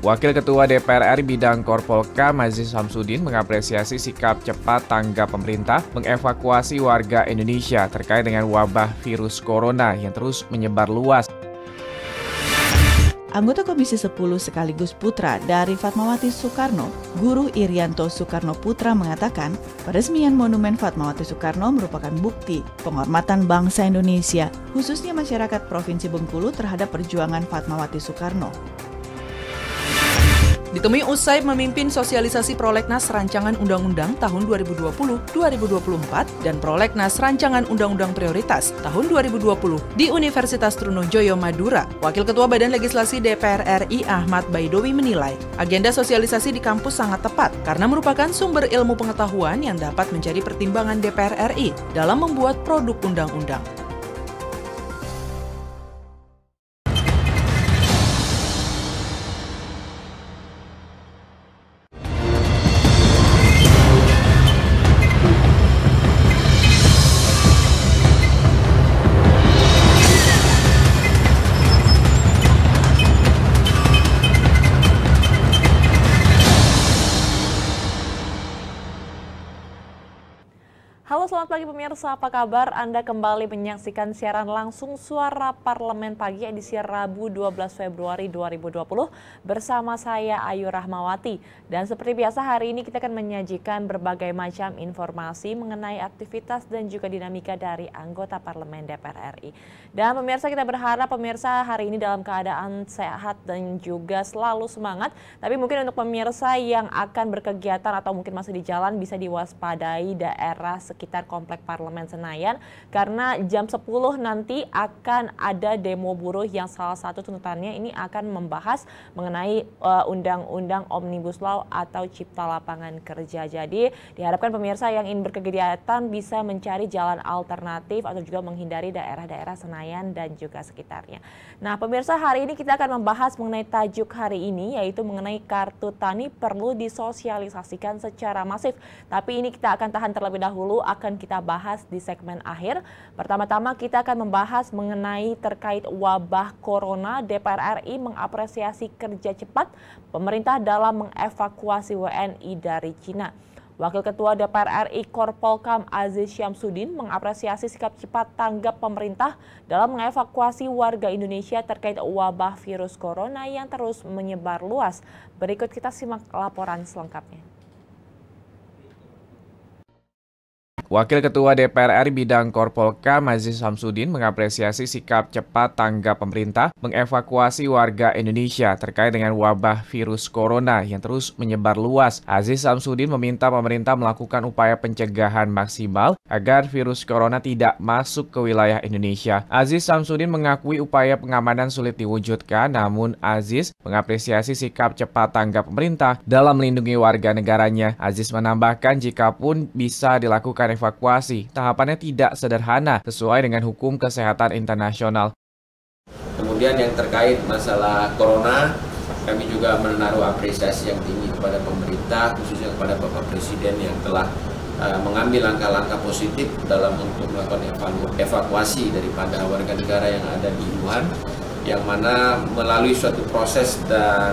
Wakil Ketua DPR RI bidang Korpolkam Aziz Syamsuddin mengapresiasi sikap cepat tanggap pemerintah mengevakuasi warga Indonesia terkait dengan wabah virus corona yang terus menyebar luas. Anggota Komisi 10 sekaligus putra dari Fatmawati Soekarno, Guru Irianto Soekarno Putra mengatakan, peresmian Monumen Fatmawati Soekarno merupakan bukti penghormatan bangsa Indonesia, khususnya masyarakat Provinsi Bengkulu terhadap perjuangan Fatmawati Soekarno. Ditemui usai memimpin sosialisasi Prolegnas Rancangan Undang-Undang tahun 2020-2024 dan Prolegnas Rancangan Undang-Undang Prioritas tahun 2020 di Universitas Trunojoyo, Madura, Wakil Ketua Badan Legislasi DPR RI Ahmad Baidowi menilai agenda sosialisasi di kampus sangat tepat karena merupakan sumber ilmu pengetahuan yang dapat menjadi pertimbangan DPR RI dalam membuat produk undang-undang. Halo, selamat pagi pemirsa, apa kabar? Anda kembali menyaksikan siaran langsung Suara Parlemen Pagi edisi Rabu 12 Februari 2020 bersama saya Ayu Rahmawati. Dan seperti biasa hari ini kita akan menyajikan berbagai macam informasi mengenai aktivitas dan juga dinamika dari anggota Parlemen DPR RI. Dan pemirsa, kita berharap pemirsa hari ini dalam keadaan sehat dan juga selalu semangat. Tapi mungkin untuk pemirsa yang akan berkegiatan atau mungkin masih di jalan bisa diwaspadai daerah sekitar Komplek Parlemen Senayan karena jam 10 nanti akan ada demo buruh yang salah satu tuntutannya ini akan membahas mengenai Undang-Undang Omnibus Law atau Cipta Lapangan Kerja. Jadi diharapkan pemirsa yang ingin berkegiatan bisa mencari jalan alternatif atau juga menghindari daerah-daerah Senayan dan juga sekitarnya. Nah pemirsa, hari ini kita akan membahas mengenai tajuk hari ini yaitu mengenai kartu tani perlu disosialisasikan secara masif. Tapi ini kita akan tahan terlebih dahulu, akan kita bahas di segmen akhir. Pertama-tama kita akan membahas mengenai terkait wabah corona. DPR RI mengapresiasi kerja cepat pemerintah dalam mengevakuasi WNI dari Cina. Wakil Ketua DPR RI Korpolkam Aziz Syamsuddin mengapresiasi sikap cepat tanggap pemerintah dalam mengevakuasi warga Indonesia terkait wabah virus corona yang terus menyebar luas. Berikut kita simak laporan selengkapnya. Wakil Ketua DPR RI bidang Korpolkam Aziz Syamsuddin mengapresiasi sikap cepat tanggap pemerintah mengevakuasi warga Indonesia terkait dengan wabah virus corona yang terus menyebar luas. Aziz Syamsuddin meminta pemerintah melakukan upaya pencegahan maksimal agar virus corona tidak masuk ke wilayah Indonesia. Aziz Syamsuddin mengakui upaya pengamanan sulit diwujudkan, namun Aziz mengapresiasi sikap cepat tanggap pemerintah dalam melindungi warga negaranya. Aziz menambahkan jikapun bisa dilakukan evakuasi, tahapannya tidak sederhana sesuai dengan hukum kesehatan internasional. Kemudian yang terkait masalah corona, kami juga menaruh apresiasi yang tinggi kepada pemerintah, khususnya kepada Bapak Presiden yang telah mengambil langkah-langkah positif dalam untuk melakukan evakuasi daripada warga negara yang ada di Wuhan, yang mana melalui suatu proses dan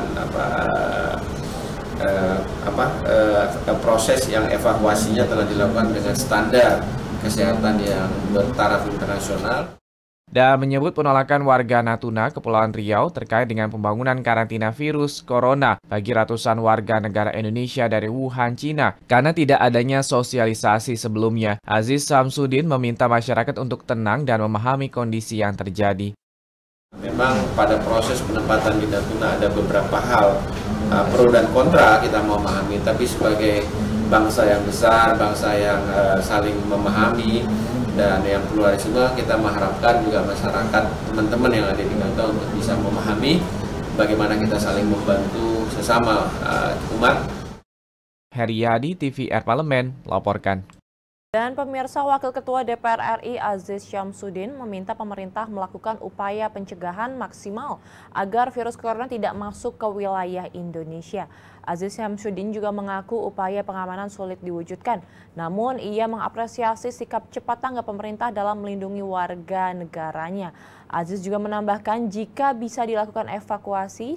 proses yang evakuasinya telah dilakukan dengan standar kesehatan yang bertaraf internasional. Dan menyebut penolakan warga Natuna, Kepulauan Riau terkait dengan pembangunan karantina virus corona bagi ratusan warga negara Indonesia dari Wuhan, Cina, karena tidak adanya sosialisasi sebelumnya. Aziz Syamsuddin meminta masyarakat untuk tenang dan memahami kondisi yang terjadi. Memang pada proses penempatan di Natuna ada beberapa hal pro dan kontra kita memahami, tapi sebagai bangsa yang besar, bangsa yang saling memahami, dan yang keluar semua kita mengharapkan juga masyarakat, teman-teman yang ada di kantor untuk bisa memahami bagaimana kita saling membantu sesama umat. Heriadi, TVR Parlemen, laporkan. Dan pemirsa, Wakil Ketua DPR RI Aziz Syamsuddin meminta pemerintah melakukan upaya pencegahan maksimal agar virus corona tidak masuk ke wilayah Indonesia. Aziz Syamsuddin juga mengaku upaya pengamanan sulit diwujudkan. Namun ia mengapresiasi sikap cepat tanggap pemerintah dalam melindungi warga negaranya. Aziz juga menambahkan jika bisa dilakukan evakuasi,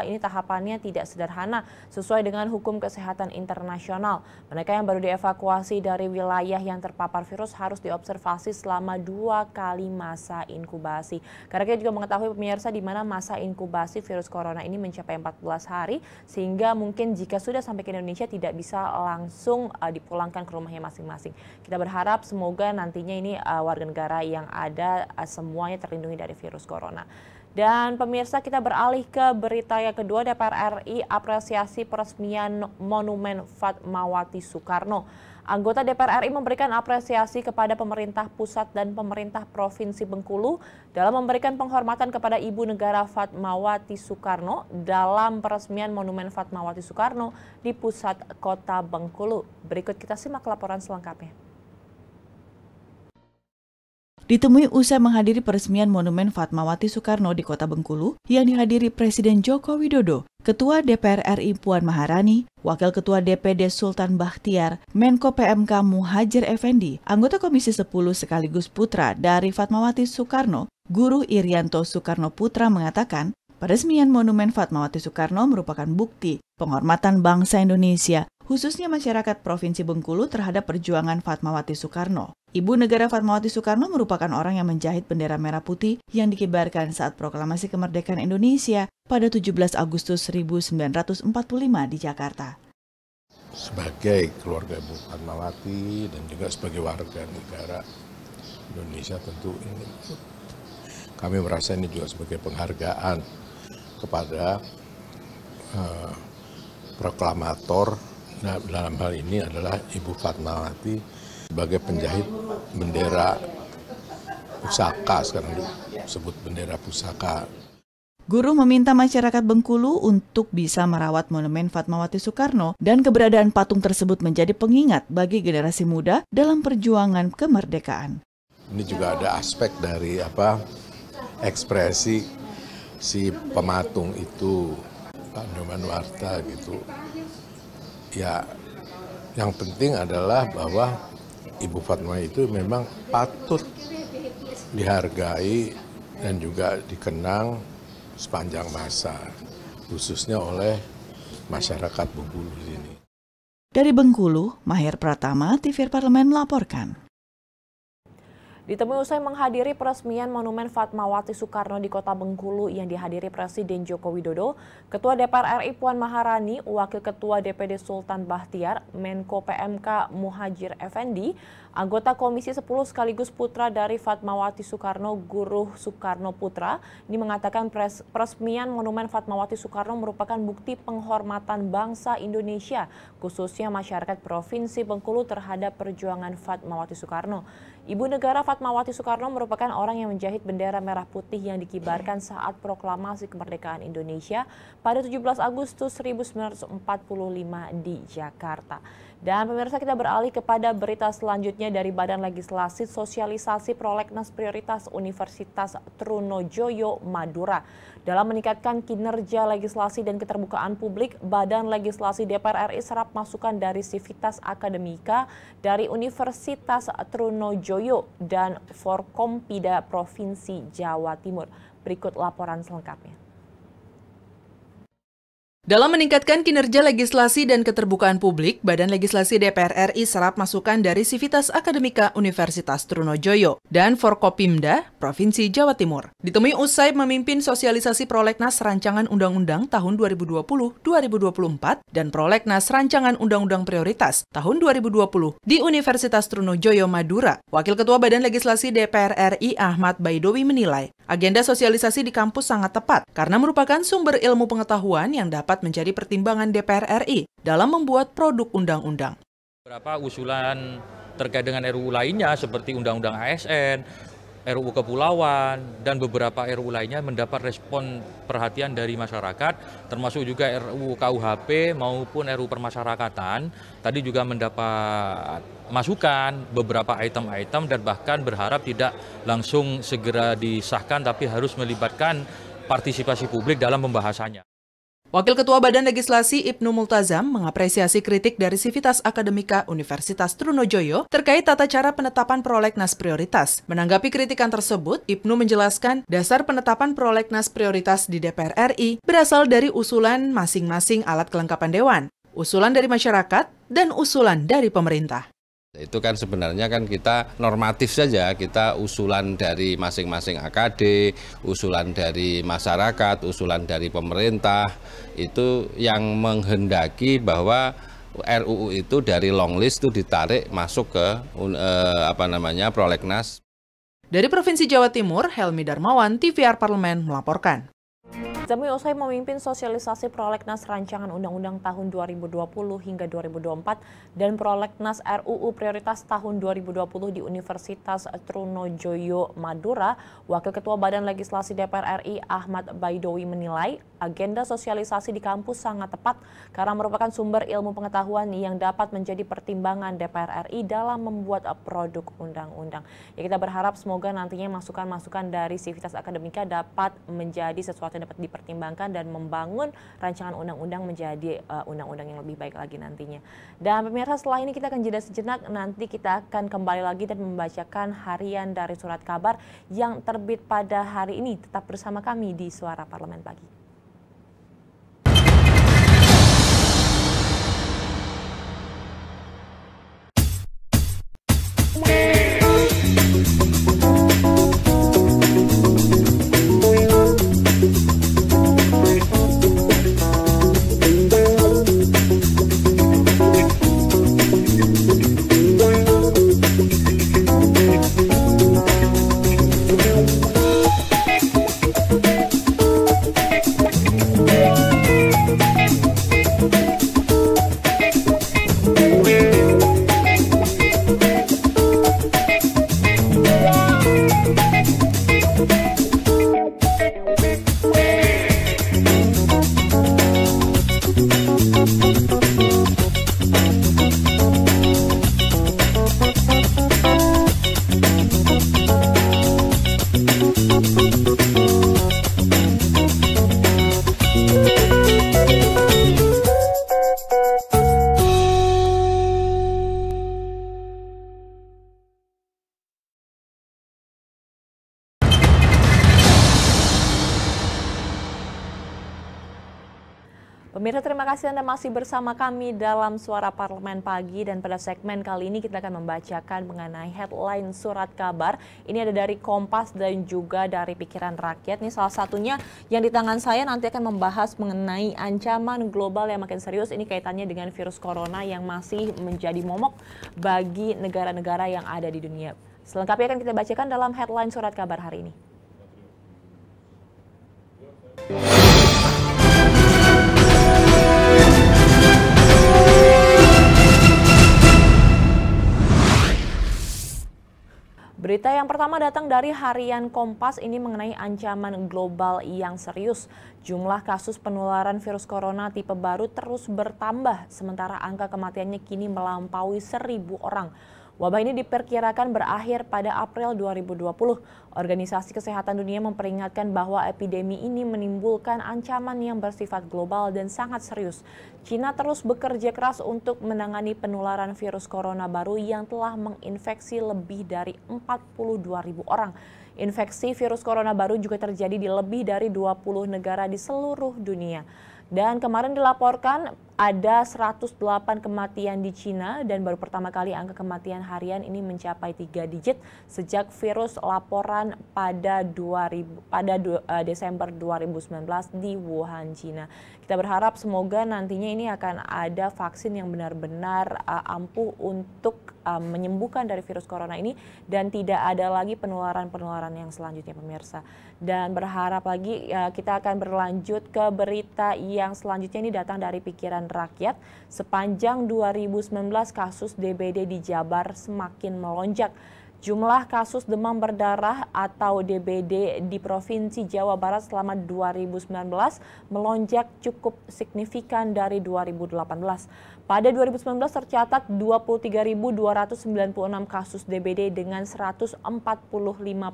ini tahapannya tidak sederhana sesuai dengan hukum kesehatan internasional. Mereka yang baru dievakuasi dari wilayah yang terpapar virus harus diobservasi selama 2 kali masa inkubasi. Karena kita juga mengetahui pemirsa di mana masa inkubasi virus corona ini mencapai 14 hari sehingga mungkin jika sudah sampai ke Indonesia tidak bisa langsung dipulangkan ke rumahnya masing-masing. Kita berharap semoga nantinya ini warga negara yang ada semuanya terlindungi dari virus corona. Dan pemirsa, kita beralih ke berita yang kedua. DPR RI apresiasi peresmian Monumen Fatmawati Soekarno. Anggota DPR RI memberikan apresiasi kepada pemerintah pusat dan pemerintah Provinsi Bengkulu dalam memberikan penghormatan kepada Ibu Negara Fatmawati Soekarno dalam peresmian Monumen Fatmawati Soekarno di pusat kota Bengkulu. Berikut kita simak laporan selengkapnya. Ditemui usai menghadiri peresmian Monumen Fatmawati Soekarno di Kota Bengkulu yang dihadiri Presiden Joko Widodo, Ketua DPR RI Puan Maharani, Wakil Ketua DPD Sultan Bahtiar, Menko PMK Muhajir Effendi, anggota Komisi 10 sekaligus putra dari Fatmawati Soekarno, Guru Irianto Soekarno Putra mengatakan, peresmian Monumen Fatmawati Soekarno merupakan bukti penghormatan bangsa Indonesia, khususnya masyarakat Provinsi Bengkulu terhadap perjuangan Fatmawati Soekarno. Ibu Negara Fatmawati Soekarno merupakan orang yang menjahit bendera merah putih yang dikibarkan saat proklamasi kemerdekaan Indonesia pada 17 Agustus 1945 di Jakarta. Sebagai keluarga Ibu Fatmawati dan juga sebagai warga negara Indonesia tentu ini kami merasa ini juga sebagai penghargaan kepada proklamator. Nah, dalam hal ini adalah Ibu Fatmawati sebagai penjahit bendera pusaka, sekarang disebut bendera pusaka. Guru meminta masyarakat Bengkulu untuk bisa merawat Monumen Fatmawati Soekarno dan keberadaan patung tersebut menjadi pengingat bagi generasi muda dalam perjuangan kemerdekaan. Ini juga ada aspek dari ekspresi si pematung itu, Pak Nyoman-Nuarta gitu. Ya, yang penting adalah bahwa Ibu Fatmawati itu memang patut dihargai dan juga dikenang sepanjang masa, khususnya oleh masyarakat Bengkulu ini. Dari Bengkulu, Maher Pratama, TVR Parlemen melaporkan. Ditemui usai menghadiri peresmian Monumen Fatmawati Soekarno di Kota Bengkulu yang dihadiri Presiden Joko Widodo, Ketua DPR RI Puan Maharani, Wakil Ketua DPD Sultan Bahtiar, Menko PMK Muhajir Effendi, anggota Komisi 10 sekaligus putra dari Fatmawati Soekarno, Guru Soekarno Putra, ini mengatakan peresmian Monumen Fatmawati Soekarno merupakan bukti penghormatan bangsa Indonesia, khususnya masyarakat Provinsi Bengkulu terhadap perjuangan Fatmawati Soekarno. Ibu Negara Fatmawati Soekarno merupakan orang yang menjahit bendera merah putih yang dikibarkan saat proklamasi kemerdekaan Indonesia pada 17 Agustus 1945 di Jakarta. Dan pemirsa, kita beralih kepada berita selanjutnya dari Badan Legislasi Sosialisasi Prolegnas Prioritas Universitas Trunojoyo Madura. Dalam meningkatkan kinerja legislasi dan keterbukaan publik, Badan Legislasi DPR RI serap masukan dari Sivitas Akademika dari Universitas Trunojoyo dan Forkompida Provinsi Jawa Timur. Berikut laporan selengkapnya. Dalam meningkatkan kinerja legislasi dan keterbukaan publik, Badan Legislasi DPR RI serap masukan dari Sivitas Akademika Universitas Trunojoyo dan Forkopimda, Provinsi Jawa Timur. Ditemui usai memimpin sosialisasi Prolegnas Rancangan Undang-Undang tahun 2020-2024 dan Prolegnas Rancangan Undang-Undang Prioritas tahun 2020 di Universitas Trunojoyo Madura. Wakil Ketua Badan Legislasi DPR RI Ahmad Baidowi menilai, Agenda sosialisasi di kampus sangat tepat karena merupakan sumber ilmu pengetahuan yang dapat menjadi pertimbangan DPR RI dalam membuat produk undang-undang. Beberapa usulan terkait dengan RUU lainnya seperti Undang-Undang ASN, RUU Kepulauan, dan beberapa RUU lainnya mendapat respon perhatian dari masyarakat, termasuk juga RUU KUHP maupun RUU Permasyarakatan. Tadi juga mendapat masukan beberapa item-item dan bahkan berharap tidak langsung segera disahkan tapi harus melibatkan partisipasi publik dalam pembahasannya. Wakil Ketua Badan Legislasi Ibnu Multazam mengapresiasi kritik dari Sivitas Akademika Universitas Trunojoyo terkait tata cara penetapan prolegnas prioritas. Menanggapi kritikan tersebut, Ibnu menjelaskan dasar penetapan prolegnas prioritas di DPR RI berasal dari usulan masing-masing alat kelengkapan dewan, usulan dari masyarakat, dan usulan dari pemerintah. Itu kan sebenarnya kan kita normatif saja, kita usulan dari masing-masing AKD, usulan dari masyarakat, usulan dari pemerintah, itu yang menghendaki bahwa RUU itu dari long list itu ditarik masuk ke prolegnas. Dari Provinsi Jawa Timur, Helmi Darmawan, TVR Parlemen melaporkan. Zami usai memimpin sosialisasi prolegnas rancangan undang-undang tahun 2020 hingga 2024 dan prolegnas RUU prioritas tahun 2020 di Universitas Trunojoyo, Madura, Wakil Ketua Badan Legislasi DPR RI Ahmad Baidowi menilai agenda sosialisasi di kampus sangat tepat karena merupakan sumber ilmu pengetahuan yang dapat menjadi pertimbangan DPR RI dalam membuat produk undang-undang. Ya, kita berharap semoga nantinya masukan-masukan dari Sivitas Akademika dapat menjadi sesuatu yang dapat dipertimbangkan dan membangun rancangan undang-undang menjadi undang-undang yang lebih baik lagi nantinya. Dan pemirsa, setelah ini kita akan jeda sejenak, nanti kita akan kembali lagi dan membacakan harian dari surat kabar yang terbit pada hari ini. Tetap bersama kami di Suara Parlemen Pagi. Pemirsa, terima kasih Anda masih bersama kami dalam Suara Parlemen Pagi, dan pada segmen kali ini kita akan membacakan mengenai headline surat kabar. Ini ada dari Kompas dan juga dari Pikiran Rakyat. Ini salah satunya yang di tangan saya nanti akan membahas mengenai ancaman global yang makin serius. Ini kaitannya dengan virus corona yang masih menjadi momok bagi negara-negara yang ada di dunia. Selengkapnya akan kita bacakan dalam headline surat kabar hari ini. Berita yang pertama datang dari harian Kompas, ini mengenai ancaman global yang serius. Jumlah kasus penularan virus corona tipe baru terus bertambah, sementara angka kematiannya kini melampaui 1.000 orang. Wabah ini diperkirakan berakhir pada April 2020. Organisasi Kesehatan Dunia memperingatkan bahwa epidemi ini menimbulkan ancaman yang bersifat global dan sangat serius. Cina terus bekerja keras untuk menangani penularan virus corona baru yang telah menginfeksi lebih dari 42.000 orang. Infeksi virus corona baru juga terjadi di lebih dari 20 negara di seluruh dunia. Dan kemarin dilaporkan ada 108 kematian di Cina dan baru pertama kali angka kematian harian ini mencapai 3 digit sejak virus laporan pada Desember 2019 di Wuhan, Cina. Kita berharap semoga nantinya ini akan ada vaksin yang benar-benar ampuh untuk menyembuhkan dari virus corona ini dan tidak ada lagi penularan-penularan yang selanjutnya, pemirsa. Dan berharap lagi kita akan berlanjut ke berita yang selanjutnya, ini datang dari Pikiran Rakyat. Sepanjang 2019 kasus DBD di Jabar semakin melonjak. Jumlah kasus demam berdarah atau DBD di Provinsi Jawa Barat selama 2019 melonjak cukup signifikan dari 2018. Pada 2019 tercatat 23.296 kasus DBD dengan 145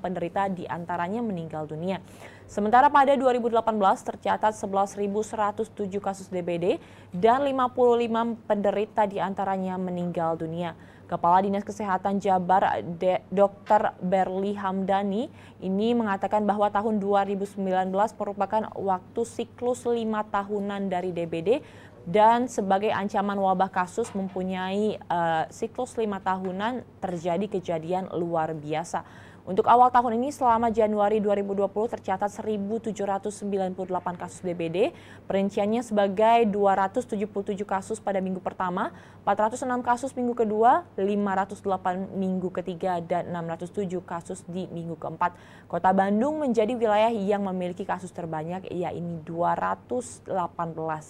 penderita diantaranya meninggal dunia. Sementara pada 2018 tercatat 11.107 kasus DBD dan 55 penderita diantaranya meninggal dunia. Kepala Dinas Kesehatan Jabar, Dr. Berli Hamdani, ini mengatakan bahwa tahun 2019 merupakan waktu siklus 5 tahunan dari DBD dan sebagai ancaman wabah kasus mempunyai siklus 5 tahunan terjadi kejadian luar biasa. Untuk awal tahun ini selama Januari 2020 tercatat 1.798 kasus DBD, perinciannya sebagai 277 kasus pada minggu pertama, 406 kasus minggu kedua, 508 minggu ketiga, dan 607 kasus di minggu keempat. Kota Bandung menjadi wilayah yang memiliki kasus terbanyak, yaitu 218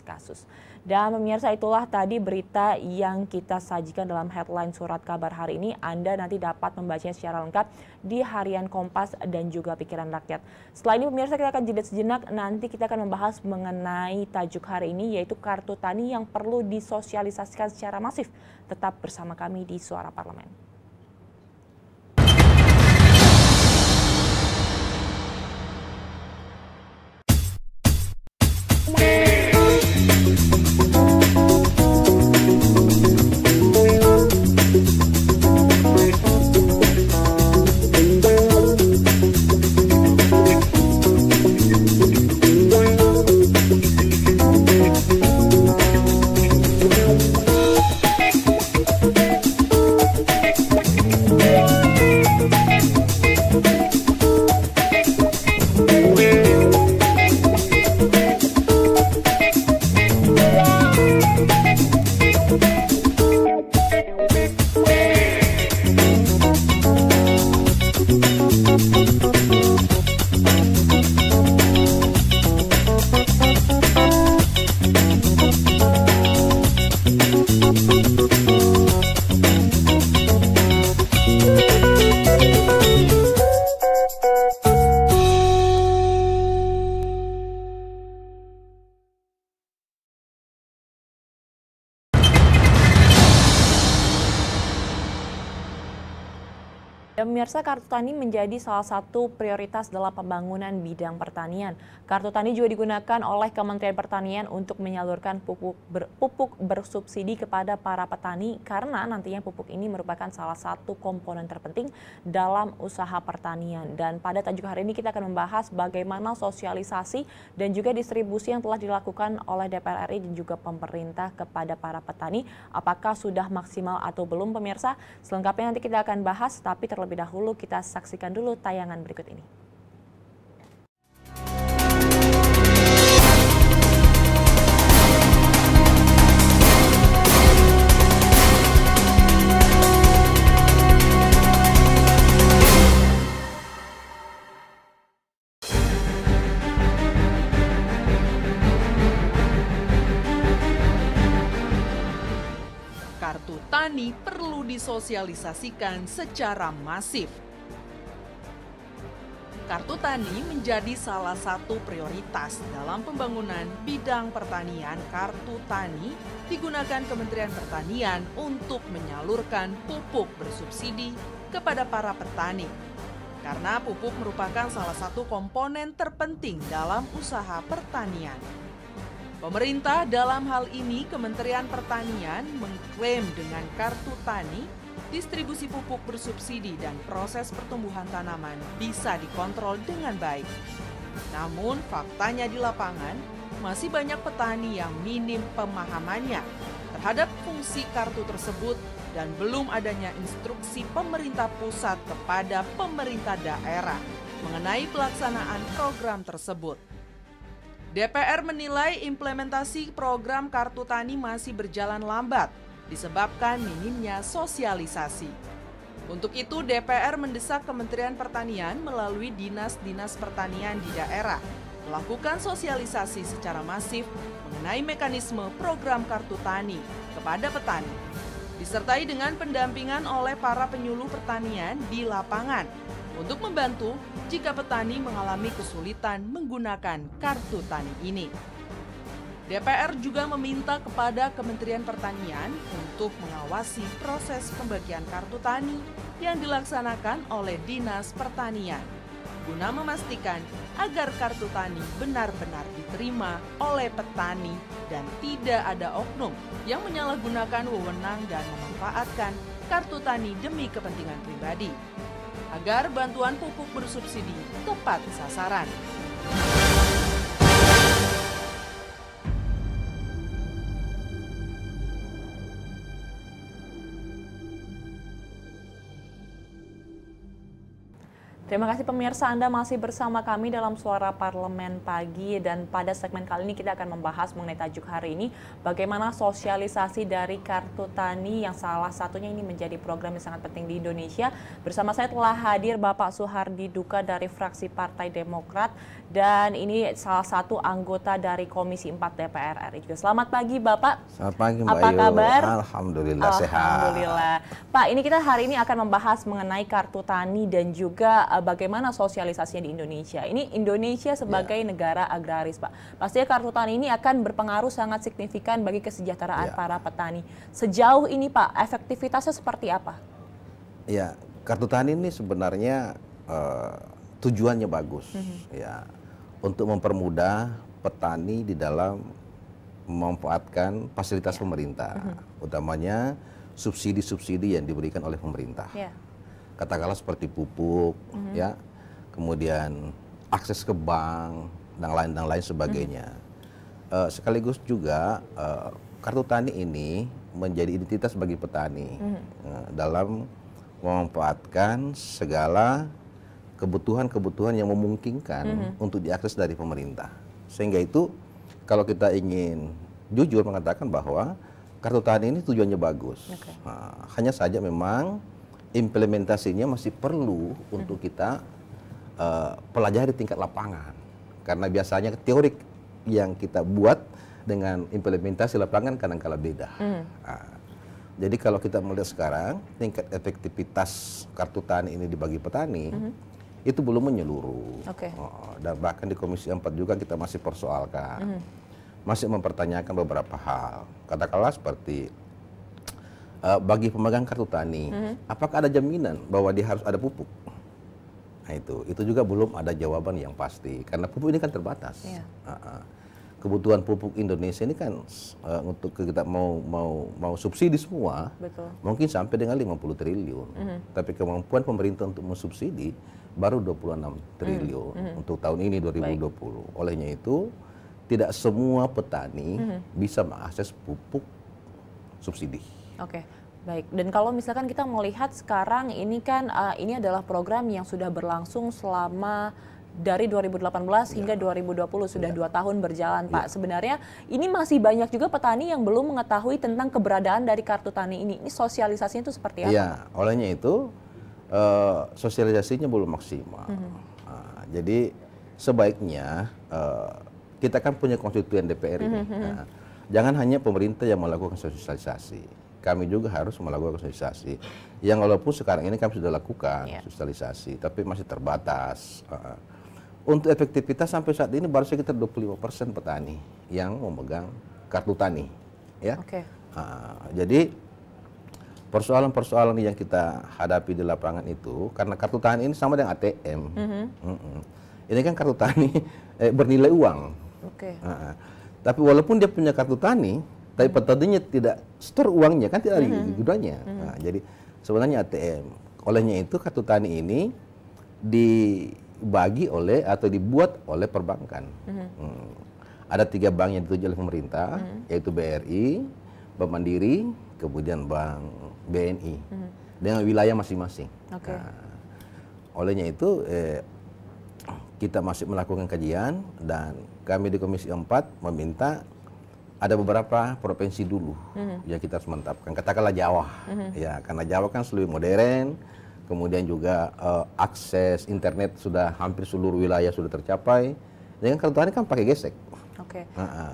kasus. Dan pemirsa, itulah tadi berita yang kita sajikan dalam headline Surat Kabar hari ini. Anda nanti dapat membacanya secara lengkap di Harian Kompas dan juga Pikiran Rakyat. Setelah ini pemirsa, kita akan jeda sejenak. Nanti kita akan membahas mengenai tajuk hari ini, yaitu kartu tani yang perlu disosialisasikan secara masif. Tetap bersama kami di Suara Parlemen. Pemirsa, kartu tani menjadi salah satu prioritas dalam pembangunan bidang pertanian. Kartu tani juga digunakan oleh Kementerian Pertanian untuk menyalurkan pupuk bersubsidi kepada para petani karena nantinya pupuk ini merupakan salah satu komponen terpenting dalam usaha pertanian. Dan pada tajuk hari ini kita akan membahas bagaimana sosialisasi dan juga distribusi yang telah dilakukan oleh DPR RI dan juga pemerintah kepada para petani. Apakah sudah maksimal atau belum, pemirsa? Selengkapnya nanti kita akan bahas, tapi terlebih dahulu kita saksikan dulu tayangan berikut ini. Kartu tani perlu disosialisasikan secara masif. Kartu tani menjadi salah satu prioritas dalam pembangunan bidang pertanian. Kartu tani digunakan Kementerian Pertanian untuk menyalurkan pupuk bersubsidi kepada para petani. Karena pupuk merupakan salah satu komponen terpenting dalam usaha pertanian. Pemerintah dalam hal ini Kementerian Pertanian mengklaim dengan kartu tani, distribusi pupuk bersubsidi dan proses pertumbuhan tanaman bisa dikontrol dengan baik. Namun faktanya di lapangan, masih banyak petani yang minim pemahamannya terhadap fungsi kartu tersebut dan belum adanya instruksi pemerintah pusat kepada pemerintah daerah mengenai pelaksanaan program tersebut. DPR menilai implementasi program Kartu Tani masih berjalan lambat disebabkan minimnya sosialisasi. Untuk itu, DPR mendesak Kementerian Pertanian melalui dinas-dinas pertanian di daerah melakukan sosialisasi secara masif mengenai mekanisme program Kartu Tani kepada petani, disertai dengan pendampingan oleh para penyuluh pertanian di lapangan untuk membantu jika petani mengalami kesulitan menggunakan kartu tani ini. DPR juga meminta kepada Kementerian Pertanian untuk mengawasi proses pembagian kartu tani yang dilaksanakan oleh Dinas Pertanian, guna memastikan agar kartu tani benar-benar diterima oleh petani dan tidak ada oknum yang menyalahgunakan wewenang dan memanfaatkan kartu tani demi kepentingan pribadi, agar bantuan pupuk bersubsidi tepat sasaran. Terima kasih pemirsa, Anda masih bersama kami dalam Suara Parlemen Pagi, dan pada segmen kali ini kita akan membahas mengenai tajuk hari ini, bagaimana sosialisasi dari Kartu Tani yang salah satunya ini menjadi program yang sangat penting di Indonesia. Bersama saya telah hadir Bapak Suhardi Duka dari fraksi Partai Demokrat, dan ini salah satu anggota dari Komisi 4 DPR RI juga. Selamat pagi Bapak. Selamat pagi Mbak Apa Ayu. kabar? Alhamdulillah sehat. Alhamdulillah. Pak, ini kita hari ini akan membahas mengenai Kartu Tani dan juga bagaimana sosialisasinya di Indonesia. Ini Indonesia sebagai negara agraris, Pak. Pastinya Kartu Tani ini akan berpengaruh sangat signifikan bagi kesejahteraan para petani. Sejauh ini, Pak, efektivitasnya seperti apa? Ya, Kartu Tani ini sebenarnya tujuannya bagus, ya, untuk mempermudah petani di dalam memanfaatkan fasilitas pemerintah, utamanya subsidi-subsidi yang diberikan oleh pemerintah. Katakanlah seperti pupuk, ya, kemudian akses ke bank dan lain sebagainya. Sekaligus juga Kartu Tani ini menjadi identitas bagi petani dalam memanfaatkan segala kebutuhan-kebutuhan yang memungkinkan untuk diakses dari pemerintah. Sehingga itu kalau kita ingin jujur mengatakan bahwa Kartu Tani ini tujuannya bagus. Hanya saja memang implementasinya masih perlu untuk kita pelajari tingkat lapangan, karena biasanya teorik yang kita buat dengan implementasi lapangan kadang-kala beda. Jadi kalau kita melihat sekarang tingkat efektivitas Kartu Tani ini dibagi petani itu belum menyeluruh. Dan bahkan di Komisi 4 juga kita masih persoalkan, masih mempertanyakan beberapa hal. Katakanlah seperti bagi pemegang kartu tani, apakah ada jaminan bahwa dia harus ada pupuk? Nah, itu juga belum ada jawaban yang pasti, karena pupuk ini kan terbatas. Kebutuhan pupuk Indonesia ini kan untuk kita mau subsidi semua, mungkin sampai dengan 50 triliun. Tapi kemampuan pemerintah untuk mensubsidi baru 26 triliun untuk tahun ini 2020. Olehnya itu tidak semua petani bisa mengakses pupuk subsidi. Oke, baik. Dan kalau misalkan kita melihat sekarang ini kan ini adalah program yang sudah berlangsung selama dari 2018 hingga 2020, sudah 2 tahun berjalan, Pak. Sebenarnya ini masih banyak juga petani yang belum mengetahui tentang keberadaan dari Kartu Tani ini. Ini sosialisasinya itu seperti apa? Iya, olehnya itu sosialisasinya belum maksimal. Jadi sebaiknya kita kan punya konstituen DPR ini. Jangan hanya pemerintah yang melakukan sosialisasi. Kami juga harus melakukan sosialisasi. Yang walaupun sekarang ini kami sudah lakukan sosialisasi, tapi masih terbatas. Untuk efektivitas sampai saat ini baru sekitar 25% petani yang memegang Kartu Tani. Ya. Jadi persoalan-persoalan yang kita hadapi di lapangan itu, karena Kartu Tani ini sama dengan ATM. Ini kan Kartu Tani bernilai uang. Tapi walaupun dia punya Kartu Tani, tapi petaninya tidak store uangnya, kan tidak ada gunanya. Jadi sebenarnya ATM. Olehnya itu Kartu Tani ini dibagi oleh atau dibuat oleh perbankan. ada 3 bank yang dituju oleh pemerintah, yaitu BRI, Bank Mandiri, kemudian Bank BNI, dengan wilayah masing-masing. Okay. Nah, olehnya itu kita masih melakukan kajian, dan kami di Komisi 4 meminta ada beberapa provinsi dulu yang kita harus mantapkan. Katakanlah Jawa, ya, karena Jawa kan lebih modern, kemudian juga akses internet sudah hampir seluruh wilayah sudah tercapai. Dengan kartu tani kan pakai gesek. Oke.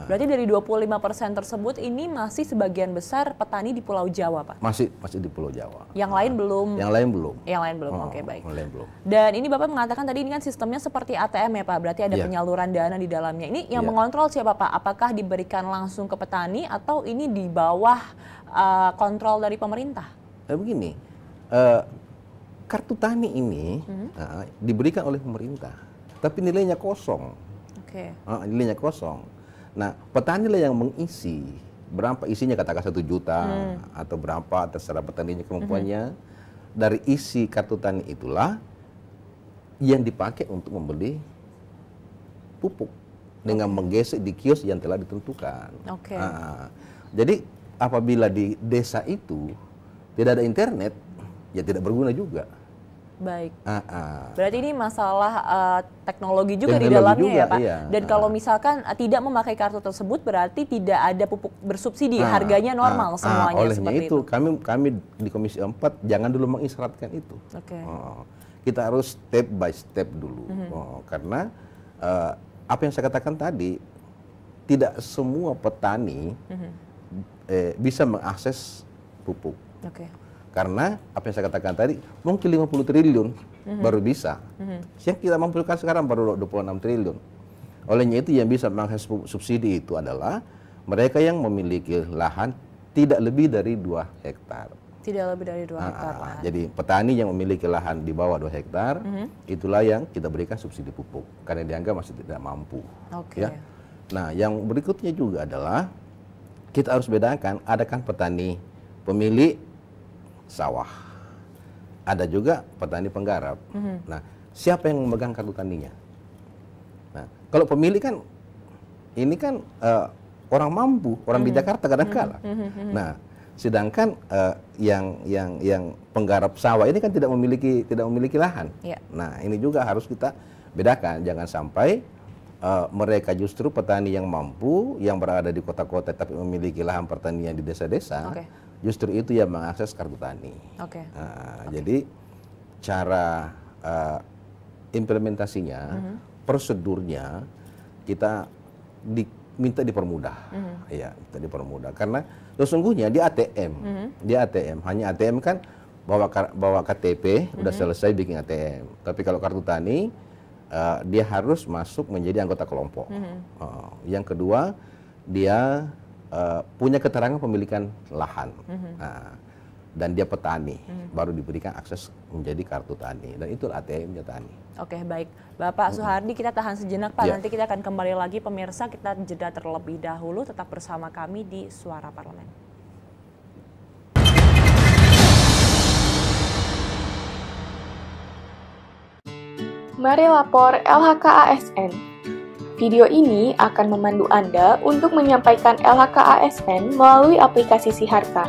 Berarti dari 25% tersebut ini masih sebagian besar petani di Pulau Jawa, Pak? Masih di Pulau Jawa. Yang lain belum? Yang lain belum. Yang lain belum, oke, baik. Yang lain belum. Dan ini Bapak mengatakan tadi ini kan sistemnya seperti ATM ya, Pak? Berarti ada penyaluran dana di dalamnya. Ini yang mengontrol siapa, Pak? Apakah diberikan langsung ke petani atau ini di bawah kontrol dari pemerintah? Begini, kartu tani ini diberikan oleh pemerintah, tapi nilainya kosong. Nilainya kosong. Nah, petani lah yang mengisi. Berapa isinya, katakan 1 juta atau berapa, terserah petaninya kemampuannya. Dari isi kartu tani itulah yang dipakai untuk membeli pupuk dengan menggesek di kios yang telah ditentukan. Jadi apabila di desa itu tidak ada internet, ya tidak berguna juga. Baik. Berarti ini masalah teknologi juga di dalamnya juga, ya, Pak. Iya. Dan kalau misalkan tidak memakai kartu tersebut, berarti tidak ada pupuk bersubsidi, harganya normal semuanya. Olehnya itu kami di Komisi 4 jangan dulu mengisyaratkan itu. Kita harus step by step dulu, karena apa yang saya katakan tadi, tidak semua petani bisa mengakses pupuk. Karena apa yang saya katakan tadi, mungkin 50 triliun baru bisa. Yang kita mampukan sekarang baru 26 triliun. Olehnya itu yang bisa mengakses subsidi itu adalah mereka yang memiliki lahan tidak lebih dari 2 hektar. Tidak lebih dari 2 hektar lahan. Jadi petani yang memiliki lahan di bawah 2 hektar, itulah yang kita berikan subsidi pupuk. Karena dianggap masih tidak mampu. Ya. Nah, yang berikutnya juga adalah kita harus bedakan, ada kan petani pemilik sawah, ada juga petani penggarap. Nah, siapa yang memegang kartu taninya? Nah, kalau pemilik kan, ini kan orang mampu, orang di Jakarta kadang-kala. Nah, sedangkan yang penggarap sawah ini kan tidak memiliki lahan. Nah, ini juga harus kita bedakan, jangan sampai mereka justru petani yang mampu, yang berada di kota-kota tapi memiliki lahan pertanian di desa-desa. Justru itu yang mengakses kartu tani. Jadi cara implementasinya, prosedurnya kita minta dipermudah, ya, minta dipermudah. Karena sesungguhnya di ATM, hanya ATM kan bawa KTP, udah selesai bikin ATM. Tapi kalau kartu tani, dia harus masuk menjadi anggota kelompok. Yang kedua, dia punya keterangan pemilikan lahan, dan dia petani, baru diberikan akses menjadi kartu tani, dan itu ATM-nya tani. Oke, baik. Bapak Suhardi, kita tahan sejenak, Pak. Nanti kita akan kembali lagi, pemirsa. Kita jeda terlebih dahulu, tetap bersama kami di Suara Parlemen. Mari lapor LHK-ASN. Video ini akan memandu Anda untuk menyampaikan LHK-ASN melalui aplikasi Siharka.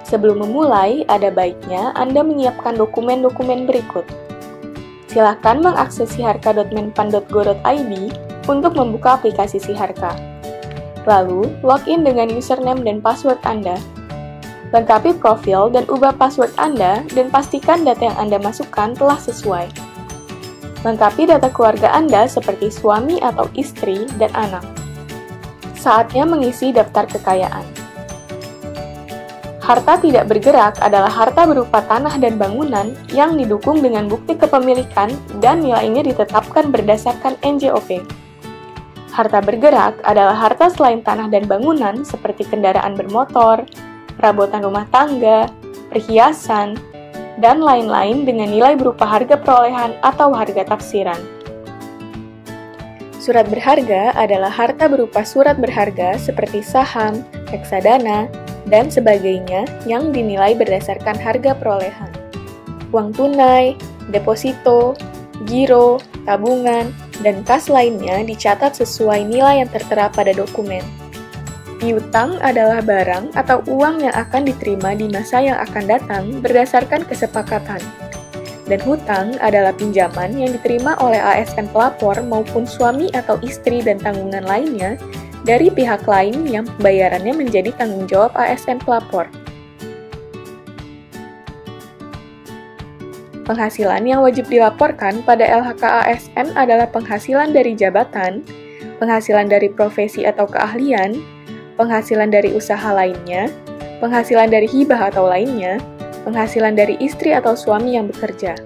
Sebelum memulai, ada baiknya Anda menyiapkan dokumen-dokumen berikut. Silakan mengakses siharka.menpan.go.id untuk membuka aplikasi Siharka. Lalu, login dengan username dan password Anda. Lengkapi profil dan ubah password Anda dan pastikan data yang Anda masukkan telah sesuai. Lengkapi data keluarga Anda seperti suami atau istri dan anak. Saatnya mengisi daftar kekayaan. Harta tidak bergerak adalah harta berupa tanah dan bangunan yang didukung dengan bukti kepemilikan dan nilainya ditetapkan berdasarkan NJOP. Harta bergerak adalah harta selain tanah dan bangunan seperti kendaraan bermotor, perabotan rumah tangga, perhiasan, dan lain-lain dengan nilai berupa harga perolehan atau harga tafsiran. Surat berharga adalah harta berupa surat berharga seperti saham, reksadana, dan sebagainya yang dinilai berdasarkan harga perolehan. Uang tunai, deposito, giro, tabungan, dan kas lainnya dicatat sesuai nilai yang tertera pada dokumen. Piutang adalah barang atau uang yang akan diterima di masa yang akan datang berdasarkan kesepakatan. Dan hutang adalah pinjaman yang diterima oleh ASN pelapor maupun suami atau istri dan tanggungan lainnya dari pihak lain yang pembayarannya menjadi tanggung jawab ASN pelapor. Penghasilan yang wajib dilaporkan pada LHK-ASN adalah penghasilan dari jabatan, penghasilan dari profesi atau keahlian, penghasilan dari usaha lainnya, penghasilan dari hibah atau lainnya, penghasilan dari istri atau suami yang bekerja.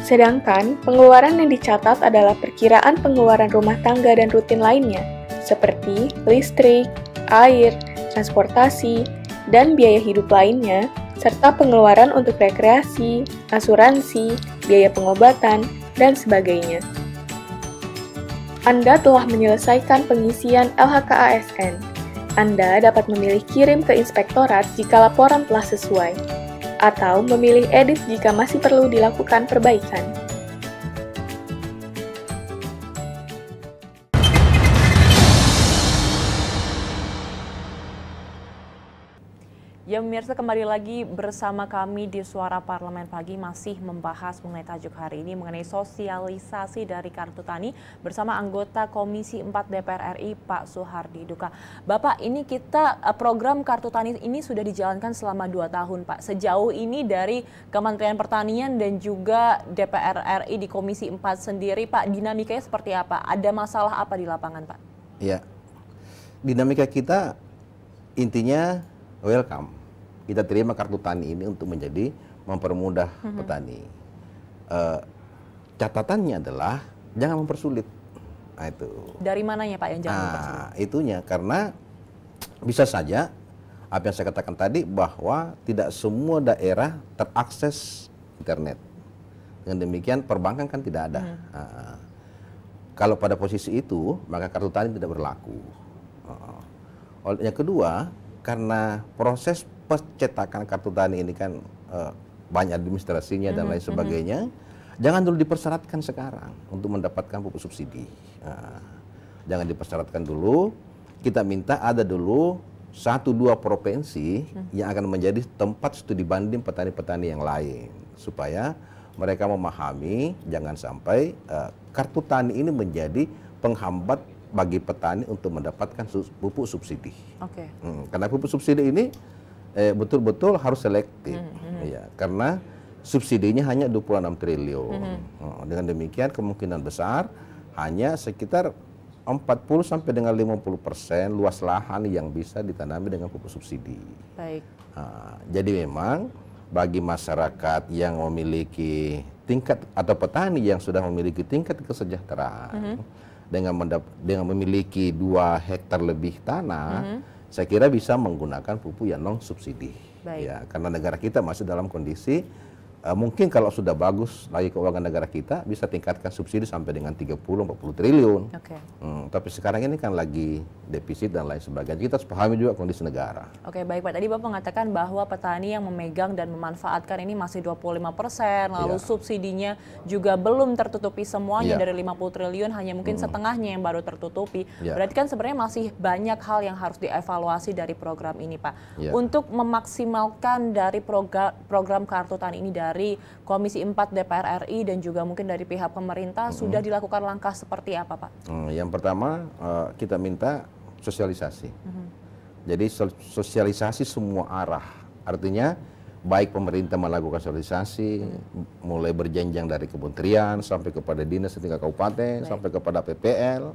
Sedangkan, pengeluaran yang dicatat adalah perkiraan pengeluaran rumah tangga dan rutin lainnya, seperti listrik, air, transportasi, dan biaya hidup lainnya, serta pengeluaran untuk rekreasi, asuransi, biaya pengobatan, dan sebagainya. Anda telah menyelesaikan pengisian LHK-ASN. Anda dapat memilih kirim ke inspektorat jika laporan telah sesuai, atau memilih edit jika masih perlu dilakukan perbaikan. Ya pemirsa, kembali lagi bersama kami di Suara Parlemen Pagi masih membahas mengenai tajuk hari ini mengenai sosialisasi dari Kartu Tani bersama anggota Komisi 4 DPR RI Pak Soehardi Duka. Bapak, ini kita program Kartu Tani ini sudah dijalankan selama 2 tahun Pak. Sejauh ini dari Kementerian Pertanian dan juga DPR RI di Komisi 4 sendiri Pak, dinamikanya seperti apa? Ada masalah apa di lapangan Pak? Ya, dinamika kita intinya welcome. Kita terima Kartu Tani ini untuk menjadi mempermudah petani. Catatannya adalah jangan mempersulit. Nah, itu. Dari mananya Pak yang jangan mempersulit? Itunya karena bisa saja apa yang saya katakan tadi bahwa tidak semua daerah terakses internet. Dengan demikian perbankan kan tidak ada. Kalau pada posisi itu maka Kartu Tani tidak berlaku. Yang kedua, karena proses pencetakan Kartu Tani ini kan banyak administrasinya dan lain sebagainya, jangan dulu dipersyaratkan sekarang untuk mendapatkan pupuk subsidi. Jangan dipersyaratkan dulu, kita minta ada dulu 1-2 provinsi yang akan menjadi tempat studi banding petani-petani yang lain, supaya mereka memahami jangan sampai Kartu Tani ini menjadi penghambat bagi petani untuk mendapatkan pupuk subsidi. Karena pupuk subsidi ini betul-betul harus selektif, ya, karena subsidinya hanya 26 triliun. Dengan demikian kemungkinan besar hanya sekitar 40 sampai dengan 50% luas lahan yang bisa ditanami dengan pupuk subsidi. Baik. Jadi memang bagi masyarakat yang memiliki tingkat atau petani yang sudah memiliki tingkat kesejahteraan dengan memiliki 2 hektar lebih tanah, saya kira bisa menggunakan pupuk yang non subsidi. Ya, karena negara kita masih dalam kondisi mungkin kalau sudah bagus lagi keuangan negara kita bisa tingkatkan subsidi sampai dengan 30-40 triliun. Tapi sekarang ini kan lagi defisit dan lain sebagainya. Kita harus pahami juga kondisi negara. Baik Pak. Tadi Bapak mengatakan bahwa petani yang memegang dan memanfaatkan ini masih 25%, lalu subsidinya juga belum tertutupi semuanya dari 50 triliun, hanya mungkin setengahnya yang baru tertutupi. Berarti kan sebenarnya masih banyak hal yang harus dievaluasi dari program ini Pak. Untuk memaksimalkan dari program Kartu Tani ini dari Komisi 4 DPR RI dan juga mungkin dari pihak pemerintah sudah dilakukan langkah seperti apa Pak? Yang pertama kita minta sosialisasi. Jadi sosialisasi semua arah. Artinya baik pemerintah melakukan sosialisasi mulai berjenjang dari kementerian sampai kepada dinas setingkat kabupaten sampai kepada PPL.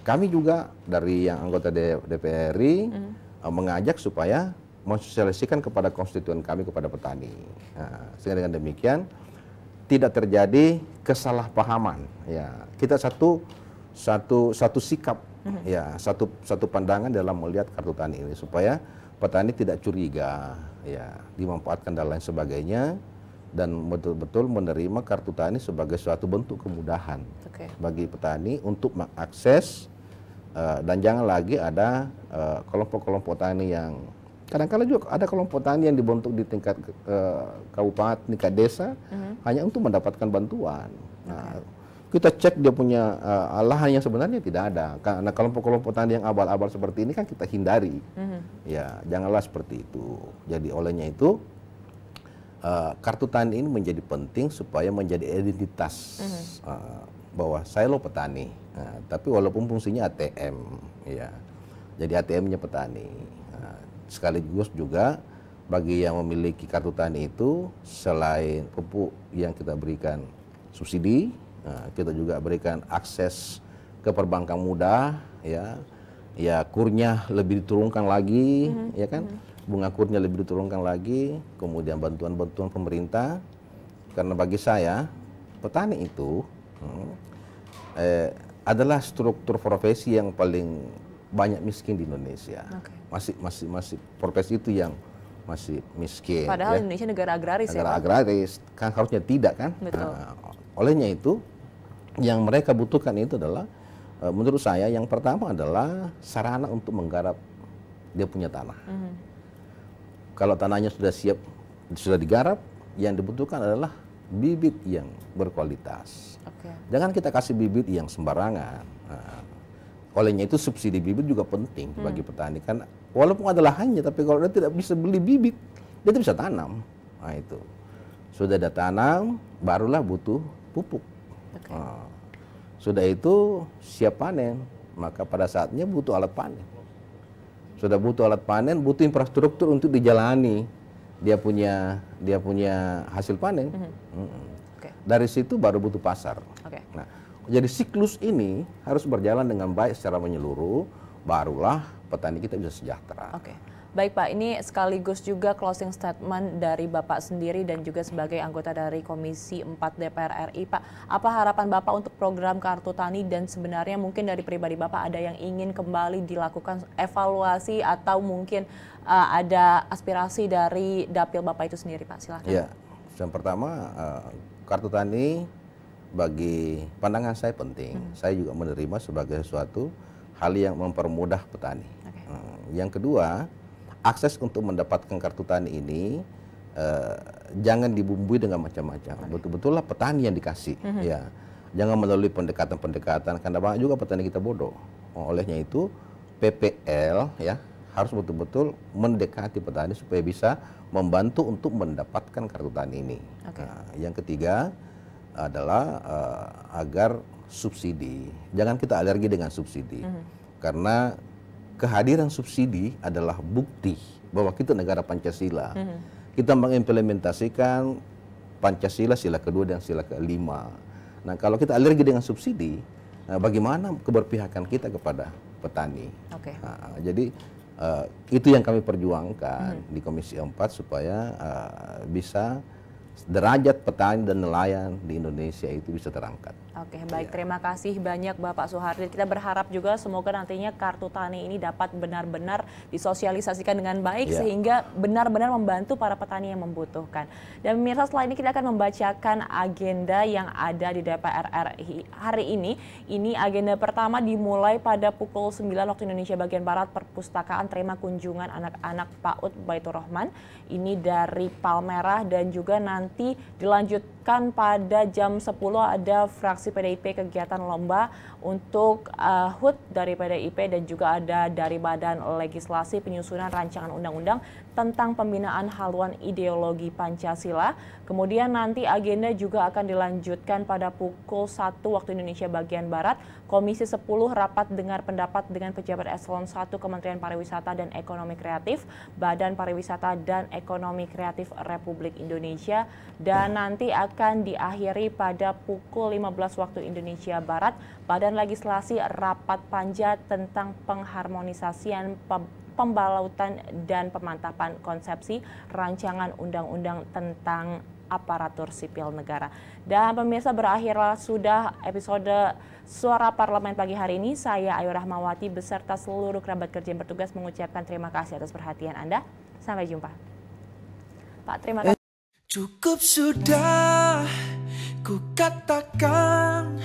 Kami juga dari yang anggota DPR RI mengajak supaya mensosialisasikan kepada konstituen kami, kepada petani. Sehingga dengan demikian tidak terjadi kesalahpahaman. Ya, kita satu sikap, ya, satu pandangan dalam melihat Kartu Tani ini supaya petani tidak curiga, ya, dimanfaatkan dan lain sebagainya, dan betul-betul menerima Kartu Tani sebagai suatu bentuk kemudahan bagi petani untuk mengakses, dan jangan lagi ada kelompok-kelompok tani yang kadang-kadang juga ada kelompok tani yang dibentuk di tingkat kabupaten, tingkat desa hanya untuk mendapatkan bantuan. kita cek dia punya lahan yang sebenarnya tidak ada. Karena kelompok-kelompok tani yang abal-abal seperti ini kan kita hindari. Ya, janganlah seperti itu. Jadi olehnya itu kartu tani ini menjadi penting supaya menjadi identitas bahwa saya lo petani. Tapi walaupun fungsinya ATM, ya, jadi ATM-nya petani. Sekaligus juga bagi yang memiliki kartu tani itu, selain pupuk yang kita berikan subsidi, kita juga berikan akses ke perbankan mudah, ya kurnya lebih diturunkan lagi, ya kan, bunga kurnya lebih diturunkan lagi, kemudian bantuan-bantuan pemerintah. Karena bagi saya petani itu adalah struktur profesi yang paling banyak miskin di Indonesia. Masih profesi itu yang masih miskin. Padahal ya. Indonesia negara agraris, negara ya, agraris, kan harusnya tidak kan. Olehnya itu yang mereka butuhkan itu adalah menurut saya yang pertama adalah sarana untuk menggarap dia punya tanah. Kalau tanahnya sudah siap, sudah digarap, yang dibutuhkan adalah bibit yang berkualitas. Jangan kita kasih bibit yang sembarangan. Olehnya itu subsidi bibit juga penting bagi petani, kan walaupun ada lahannya, tapi kalau dia tidak bisa beli bibit, dia tidak bisa tanam. Nah itu sudah ada tanam, barulah butuh pupuk. Sudah itu siap panen, maka pada saatnya butuh alat panen. Sudah butuh alat panen, butuh infrastruktur untuk dijalani dia punya hasil panen. Dari situ baru butuh pasar. Nah, jadi siklus ini harus berjalan dengan baik secara menyeluruh, barulah petani kita bisa sejahtera. Baik Pak, ini sekaligus juga closing statement dari Bapak sendiri dan juga sebagai anggota dari Komisi 4 DPR RI. Pak, apa harapan Bapak untuk program Kartu Tani, dan sebenarnya mungkin dari pribadi Bapak ada yang ingin kembali dilakukan evaluasi atau mungkin ada aspirasi dari dapil Bapak itu sendiri, Pak? Silahkan. Ya, yang pertama Kartu Tani bagi pandangan saya penting. Saya juga menerima sebagai sesuatu hal yang mempermudah petani. Yang kedua, akses untuk mendapatkan kartu tani ini jangan dibumbui dengan macam-macam. Betul-betullah petani yang dikasih, ya. Jangan melalui pendekatan-pendekatan, karena banyak juga petani kita bodoh. Olehnya itu PPL ya harus betul-betul mendekati petani supaya bisa membantu untuk mendapatkan kartu tani ini. Nah, yang ketiga adalah agar subsidi, jangan kita alergi dengan subsidi, karena kehadiran subsidi adalah bukti bahwa kita negara Pancasila. Kita mengimplementasikan Pancasila, sila kedua dan sila kelima. Nah, kalau kita alergi dengan subsidi, bagaimana keberpihakan kita kepada petani? Nah, jadi itu yang kami perjuangkan di Komisi 4 supaya bisa derajat petani dan nelayan di Indonesia itu bisa terangkat. Baik, terima kasih banyak Bapak Soehardin. Kita berharap juga semoga nantinya kartu tani ini dapat benar-benar disosialisasikan dengan baik sehingga benar-benar membantu para petani yang membutuhkan. Dan pemirsa, setelah ini kita akan membacakan agenda yang ada di DPR RI hari ini. Ini agenda pertama dimulai pada pukul 9 waktu Indonesia bagian Barat, perpustakaan terima kunjungan anak-anak PAUD Baitur Rahman. Ini dari Palmerah, dan juga nanti dilanjutkan pada jam 10 ada fraksi PDIP kegiatan lomba untuk HUT dari PDIP, dan juga ada dari Badan Legislasi penyusunan rancangan undang-undang tentang pembinaan haluan ideologi Pancasila. Kemudian nanti agenda juga akan dilanjutkan pada pukul 1 waktu Indonesia bagian Barat. Komisi 10 rapat dengar pendapat dengan pejabat eselon 1 Kementerian Pariwisata dan Ekonomi Kreatif, Badan Pariwisata dan Ekonomi Kreatif Republik Indonesia, dan nanti akan diakhiri pada pukul 15 waktu Indonesia Barat. Badan Legislasi rapat panja tentang pengharmonisasian pembalautan dan pemantapan konsepsi rancangan undang-undang tentang aparatur sipil negara. Dan pemirsa, berakhirlah sudah episode Suara Parlemen pagi hari ini. Saya Ayu Rahmawati beserta seluruh kerabat kerja yang bertugas mengucapkan terima kasih atas perhatian Anda. Sampai jumpa. Pak, terima kasih. Cukup sudah ku katakan